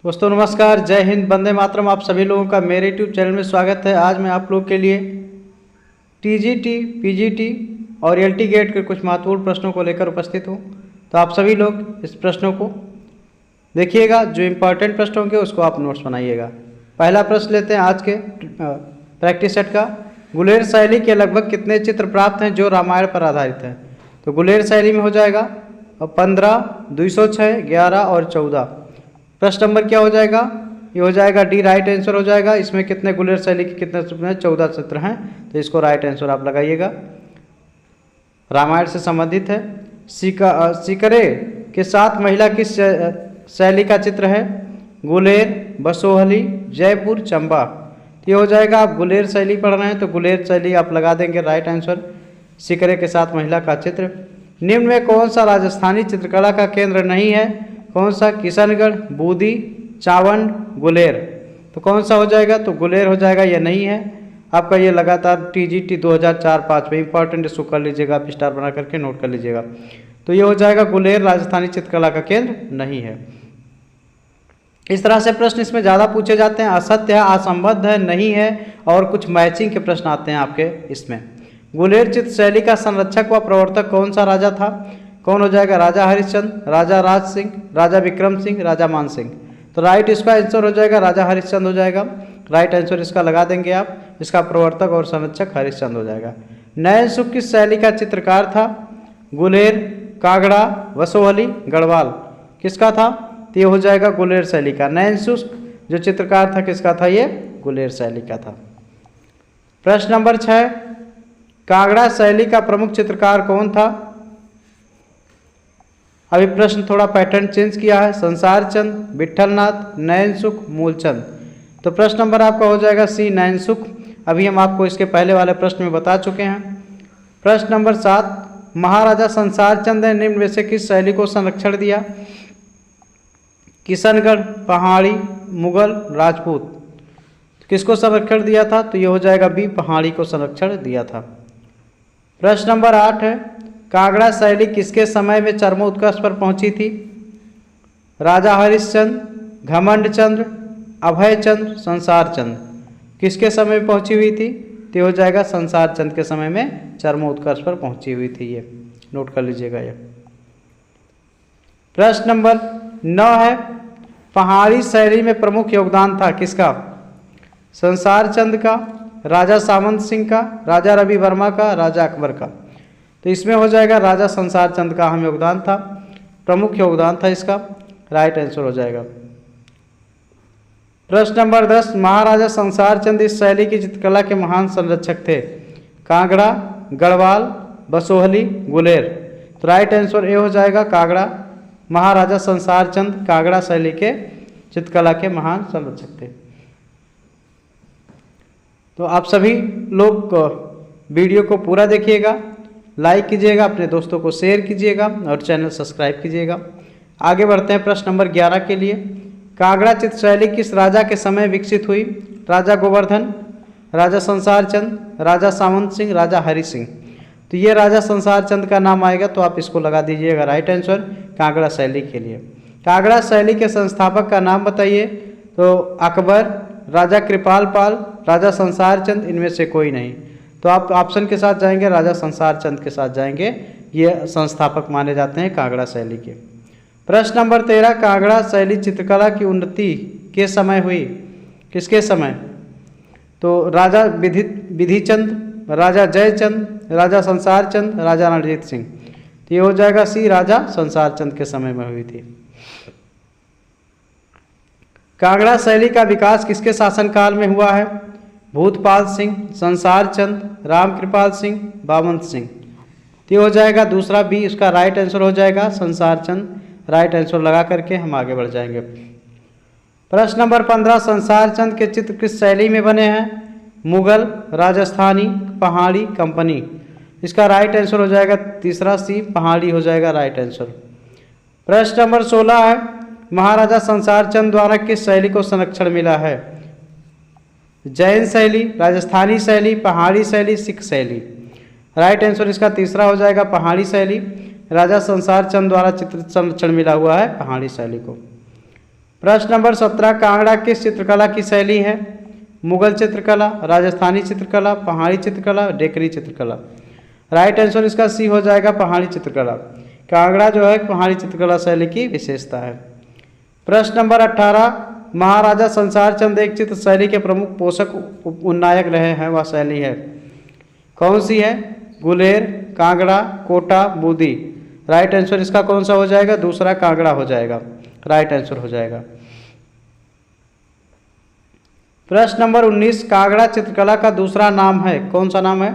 दोस्तों नमस्कार, जय हिंद, वंदे मातरम। आप सभी लोगों का मेरे यूट्यूब चैनल में स्वागत है। आज मैं आप लोग के लिए टीजीटी, पीजीटी और एलटी गेट के कुछ महत्वपूर्ण प्रश्नों को लेकर उपस्थित हूँ। तो आप सभी लोग इस प्रश्नों को देखिएगा, जो इम्पोर्टेंट प्रश्न होंगे उसको आप नोट्स बनाइएगा। पहला प्रश्न लेते हैं आज के प्रैक्टिस सेट का। गुलेर शैली के लगभग कितने चित्र प्राप्त हैं जो रामायण पर आधारित हैं? तो गुलेर शैली में हो जाएगा 15, 206, 11 और 14। प्रश्न नंबर क्या हो जाएगा? ये हो जाएगा डी, राइट आंसर हो जाएगा। इसमें कितने गुलेर शैली के कितने चित्र हैं? 14 चित्र हैं, तो इसको राइट आंसर आप लगाइएगा। रामायण से संबंधित है। सिकरे के साथ महिला किस शैली का चित्र है? गुलेर, बसोहली, जयपुर, चंबा। ये हो जाएगा, आप गुलेर शैली पढ़ रहे हैं तो गुलेर शैली आप लगा देंगे, राइट आंसर। सिकरे के साथ महिला का चित्र। निम्न में कौन सा राजस्थानी चित्रकला का केंद्र नहीं है? कौन सा? किशनगढ़, बूंदी, चावंड, गुलेर। तो कौन सा हो जाएगा? तो गुलेर हो जाएगा, ये नहीं है आपका। ये लगातार टीजीटी 2004-05 में इंपॉर्टेंट, इसको कर लीजिएगा, आप स्टार बना करके नोट कर लीजिएगा। तो ये हो जाएगा, गुलेर राजस्थानी चित्रकला का केंद्र नहीं है। इस तरह से प्रश्न इसमें ज़्यादा पूछे जाते हैं। असत्य है, असंबद्ध है, नहीं है, और कुछ मैचिंग के प्रश्न आते हैं आपके इसमें। गुलेर चित्र शैली का संरक्षक व प्रवर्तक कौन सा राजा था? कौन हो जाएगा? राजा हरिश्चंद्र, राजा राज सिंह, राजा विक्रम सिंह, राजा मान सिंह। तो राइट इसका आंसर हो जाएगा राजा हरिश्चंद्र हो जाएगा, राइट आंसर इसका लगा देंगे आप। इसका प्रवर्तक और संरक्षक हरिश्चंद्र हो जाएगा। नयन सुख किस शैली का चित्रकार था? गुलेर, कागड़ा, वसोहली, गढ़वाल। किसका था? तो ये हो जाएगा गुलेर शैली का। नयन सुख जो चित्रकार था किसका था? ये गुलेर शैली का था। प्रश्न नंबर 6, कागड़ा शैली का प्रमुख चित्रकार कौन था? अभी प्रश्न थोड़ा पैटर्न चेंज किया है। संसार चंद, विठलनाथ, नयन सुख, मूलचंद। तो प्रश्न नंबर आपका हो जाएगा सी, नयन सुख। अभी हम आपको इसके पहले वाले प्रश्न में बता चुके हैं। प्रश्न नंबर 7, महाराजा संसार चंद ने निम्न में से किस शैली को संरक्षण दिया? किशनगढ़, पहाड़ी, मुगल, राजपूत। किसको संरक्षण दिया था? तो ये हो जाएगा बी, पहाड़ी को संरक्षण दिया था। प्रश्न नंबर 8 है, कागड़ा शैली किसके समय में चरमोत्कर्ष पर पहुंची थी? राजा हरिश्चंद्र, घमंड चंद्र, अभय चंद्र, संसार चंद। किसके समय में पहुंची हुई थी? तो हो जाएगा संसार चंद के समय में चरमोत्कर्ष पर पहुंची हुई थी। ये नोट कर लीजिएगा ये। प्रश्न नंबर 9 है, पहाड़ी शैली में प्रमुख योगदान था किसका? संसार चंद का, राजा सामंत सिंह का, राजा रवि वर्मा का, राजा अकबर का। तो इसमें हो जाएगा राजा संसार चंद का अहम योगदान था, प्रमुख योगदान था इसका, राइट आंसर हो जाएगा। प्रश्न नंबर 10, महाराजा संसार चंद इस शैली की चित्रकला के महान संरक्षक थे? कागड़ा, गढ़वाल, बसोहली, गुलेर। तो राइट आंसर ए हो जाएगा, कागड़ा। महाराजा संसार चंद कागड़ा शैली के चित्रकला के महान संरक्षक थे। तो आप सभी लोग वीडियो को पूरा देखिएगा, लाइक कीजिएगा, अपने दोस्तों को शेयर कीजिएगा और चैनल सब्सक्राइब कीजिएगा। आगे बढ़ते हैं प्रश्न नंबर 11 के लिए। कागड़ा चित्र शैली किस राजा के समय विकसित हुई? राजा गोवर्धन, राजा संसार चंद, राजा सामंत सिंह, राजा हरि सिंह। तो ये राजा संसार चंद का नाम आएगा, तो आप इसको लगा दीजिएगा, राइट आंसर कागड़ा शैली के लिए। कागड़ा शैली के संस्थापक का नाम बताइए? तो अकबर, राजा कृपाल पाल, राजा संसार चंद, इनमें से कोई नहीं। तो आप ऑप्शन के साथ जाएंगे, राजा संसार चंद के साथ जाएंगे, ये संस्थापक माने जाते हैं कागड़ा शैली के। प्रश्न नंबर 13, कागड़ा शैली चित्रकला की उन्नति के समय हुई? किसके समय? तो राजा विधिचंद, राजा जयचंद, राजा संसार चंद, राजा रणजीत सिंह। तो ये हो जाएगा सी, राजा संसार चंद के समय में हुई थी। कागड़ा शैली का विकास किसके शासनकाल में हुआ है? भूतपाल सिंह, संसार चंद, राम कृपाल सिंह, बामंत सिंह। तो हो जाएगा दूसरा बी, इसका राइट आंसर हो जाएगा संसार चंद, राइट आंसर लगा करके हम आगे बढ़ जाएंगे। प्रश्न नंबर 15, संसार चंद के चित्र किस शैली में बने हैं? मुगल, राजस्थानी, पहाड़ी, कंपनी। इसका राइट आंसर हो जाएगा तीसरा सी, पहाड़ी हो जाएगा राइट आंसर। प्रश्न नंबर 16 है, महाराजा संसार चंद द्वारा किस शैली को संरक्षण मिला है? जैन शैली, राजस्थानी शैली, पहाड़ी शैली, सिख शैली। राइट आंसर इसका तीसरा हो जाएगा पहाड़ी शैली। राजा संसार चंद द्वारा चित्र संरक्षण मिला हुआ है पहाड़ी शैली को। प्रश्न नंबर 17, कांगड़ा किस चित्रकला की शैली है? मुगल चित्रकला, राजस्थानी चित्रकला, पहाड़ी चित्रकला, डेक्कनी चित्रकला। राइट आंसर इसका सी हो जाएगा, पहाड़ी चित्रकला। कांगड़ा जो है पहाड़ी चित्रकला शैली की विशेषता है। प्रश्न नंबर 18, महाराजा संसार चंद एक चित्र शैली के प्रमुख पोषक उन्नायक रहे हैं, वह शैली है कौन सी है? गुलेर, कांगड़ा, कोटा, बूदी। राइट आंसर इसका कौन सा हो जाएगा? दूसरा कांगड़ा हो जाएगा, राइट आंसर हो जाएगा। प्रश्न नंबर 19, कांगड़ा चित्रकला का दूसरा नाम है, कौन सा नाम है?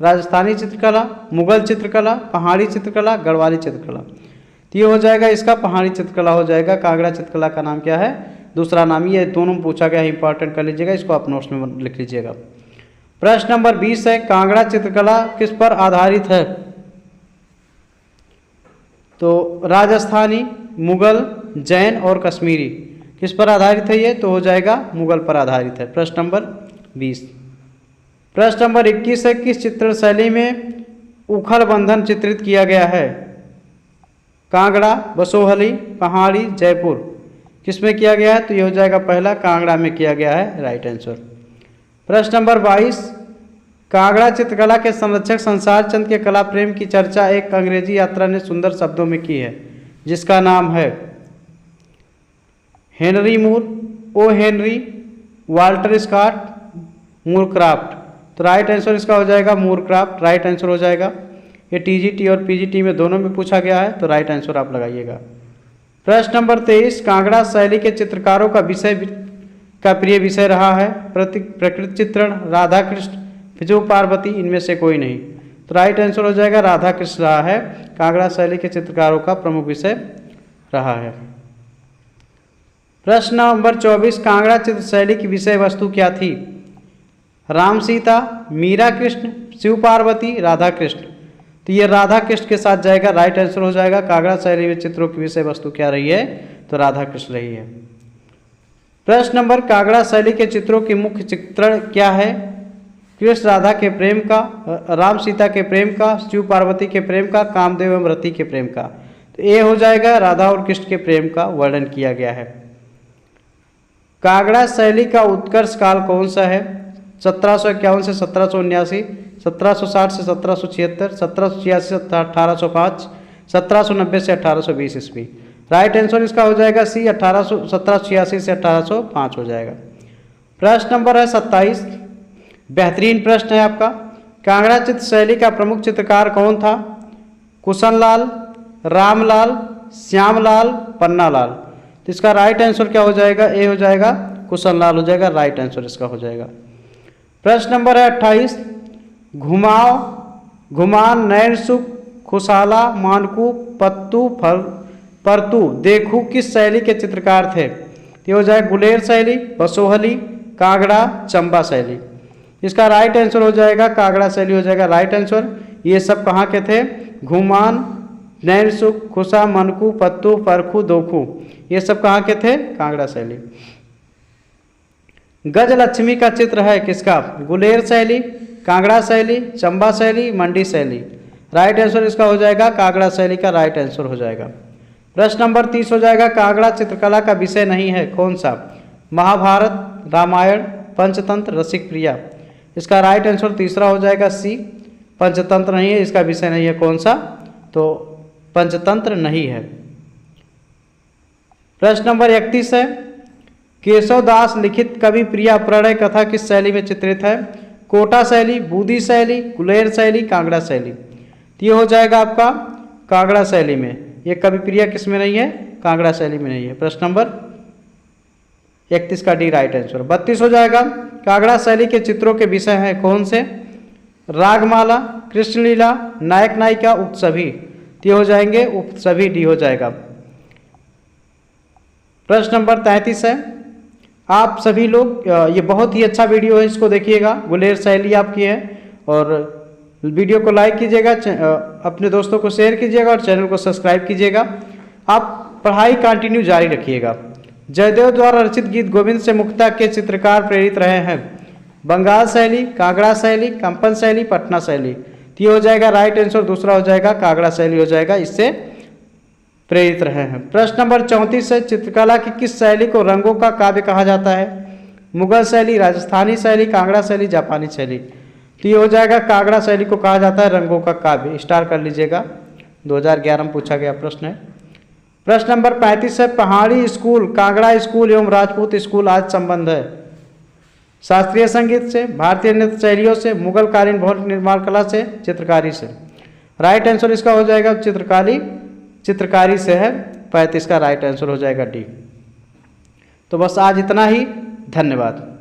राजस्थानी चित्रकला, मुगल चित्रकला, पहाड़ी चित्रकला, गढ़वाली चित्रकला। तो ये हो जाएगा इसका पहाड़ी चित्रकला हो जाएगा। कांगड़ा चित्रकला का नाम क्या है? दूसरा नाम। ये दोनों पूछा गया है, इंपॉर्टेंट कर लीजिएगा, इसको आप नोट्स में लिख लीजिएगा। प्रश्न नंबर 20 है, कांगड़ा चित्रकला किस पर आधारित है? तो राजस्थानी, मुगल, जैन और कश्मीरी। किस पर आधारित है ये? तो हो जाएगा मुगल पर आधारित है। प्रश्न नंबर 20। प्रश्न नंबर 21 है, किस चित्र शैली में उखल बंधन चित्रित किया गया है? कांगड़ा, बसोहली, पहाड़ी, जयपुर। किसमें किया गया है? तो ये हो जाएगा पहला, कांगड़ा में किया गया है, राइट आंसर। प्रश्न नंबर 22, कांगड़ा चित्रकला के संरक्षक संसार चंद के कला प्रेम की चर्चा एक अंग्रेजी यात्रा ने सुंदर शब्दों में की है, जिसका नाम है? Henry Moore, O Henry, Walter Scott, Moorcraft. तो राइट आंसर इसका हो जाएगा मूरक्राफ्ट, राइट आंसर हो जाएगा। ये टीजीटी और पीजीटी में दोनों में पूछा गया है, तो राइट आंसर आप लगाइएगा। प्रश्न नंबर 23, कांगड़ा शैली के चित्रकारों का प्रिय विषय रहा है? प्रकृति चित्रण, राधा कृष्ण, फिजू पार्वती, इनमें से कोई नहीं। तो राइट आंसर हो जाएगा राधा कृष्ण रहा है, कांगड़ा शैली के चित्रकारों का प्रमुख विषय रहा है। प्रश्न नंबर 24, कांगड़ा चित्र शैली की विषय वस्तु क्या थी? राम सीता, मीरा कृष्ण, शिव पार्वती, राधा कृष्ण। तो ये राधा कृष्ण के साथ जाएगा, राइट आंसर हो जाएगा। कांगड़ा शैली में चित्रों की विषय वस्तु क्या रही है? तो राधा कृष्ण रही है। प्रश्न नंबर, कांगड़ा शैली के चित्रों की मुख्य चित्रण क्या है? कृष्ण राधा के प्रेम का, राम सीता के प्रेम का, शिव पार्वती के प्रेम का, कामदेव एवं रति के प्रेम का। तो ये हो जाएगा राधा और कृष्ण के प्रेम का वर्णन किया गया है। कांगड़ा शैली का उत्कर्ष काल कौन सा है? 1751 से 1779, 1760 से 1776, 1786 से 1805, 1790 से 1820 ईस्वी। राइट आंसर इसका हो जाएगा सी, 1786 से 1805 हो जाएगा। प्रश्न नंबर है 27, बेहतरीन प्रश्न है आपका। कांगड़ा चित्र शैली का प्रमुख चित्रकार कौन था? कुशनलाल, रामलाल, श्यामलाल, पन्नालाल। तो इसका राइट आंसर क्या हो जाएगा? ए हो जाएगा, कुशनलाल हो जाएगा, राइट आंसर इसका हो जाएगा। प्रश्न नंबर है 28, घुमाव, घुमान, नैन सुख, खुशाला, मानकू, पत्तू, परतू, देखू किस शैली के चित्रकार थे? ये हो जाएगा गुलेर शैली, बसोहली, कांगड़ा, चंबा शैली। इसका राइट आंसर हो जाएगा कांगड़ा शैली हो जाएगा, राइट आंसर। ये सब कहाँ के थे? घुमान, नैन सुख, खुशा, मनकू, पत्तू, परखू, दोखू, ये सब कहाँ के थे? कांगड़ा शैली। गजलक्ष्मी का चित्र है किसका? गुलेर शैली, कांगड़ा शैली, चंबा शैली, मंडी शैली। राइट आंसर इसका हो जाएगा कांगड़ा शैली का, राइट आंसर हो जाएगा। प्रश्न नंबर 30 हो जाएगा, कांगड़ा चित्रकला का विषय नहीं है, कौन सा? महाभारत, रामायण, पंचतंत्र, रसिक प्रिया। इसका राइट आंसर तीसरा हो जाएगा सी, पंचतंत्र नहीं है, इसका विषय नहीं है, कौन सा? तो पंचतंत्र नहीं है। प्रश्न नंबर 31 है, केशव दास लिखित कवि प्रिया प्रणय कथा किस शैली में चित्रित है? कोटा शैली, बूदी शैली, गुलेर शैली, कांगड़ा शैली। तो ये हो जाएगा आपका कांगड़ा शैली में। ये कवि प्रिया किस में नहीं है? कांगड़ा शैली में नहीं है। प्रश्न नंबर 31 का डी राइट आंसर। 32 हो जाएगा, कांगड़ा शैली के चित्रों के विषय हैं कौन से? रागमाला, कृष्णलीला, नायक नायिका, उपसभी। ये हो जाएंगे उपसभी, डी हो जाएगा। प्रश्न नंबर 33 है, आप सभी लोग ये बहुत ही अच्छा वीडियो है, इसको देखिएगा। गुलेर शैली आपकी है और वीडियो को लाइक कीजिएगा, अपने दोस्तों को शेयर कीजिएगा और चैनल को सब्सक्राइब कीजिएगा। आप पढ़ाई कंटिन्यू जारी रखिएगा। जयदेव द्वारा रचित गीत गोविंद से मुक्ता के चित्रकार प्रेरित रहे हैं? बंगाल शैली, कांगड़ा शैली, कंपन शैली, पटना शैली। तो ये हो जाएगा राइट आंसर, दूसरा हो जाएगा कांगड़ा शैली हो जाएगा। इससे प्रेरित रहे हैं। प्रश्न नंबर 34 है, चित्रकला की किस शैली को रंगों का काव्य कहा जाता है? मुगल शैली, राजस्थानी शैली, कांगड़ा शैली, जापानी शैली। तो ये हो जाएगा कांगड़ा शैली को कहा जाता है रंगों का काव्य। स्टार कर लीजिएगा, 2011 में पूछा गया प्रश्न है। प्रश्न नंबर 35 है, पहाड़ी स्कूल, कांगड़ा स्कूल एवं राजपूत स्कूल आज संबंध है? शास्त्रीय संगीत से, भारतीय नृत्य शैलियों से, मुगल कालीन भवन निर्माण कला से, चित्रकारी से। राइट आंसर इसका हो जाएगा चित्रकारी से है। 35 का राइट आंसर हो जाएगा डी। तो बस आज इतना ही, धन्यवाद।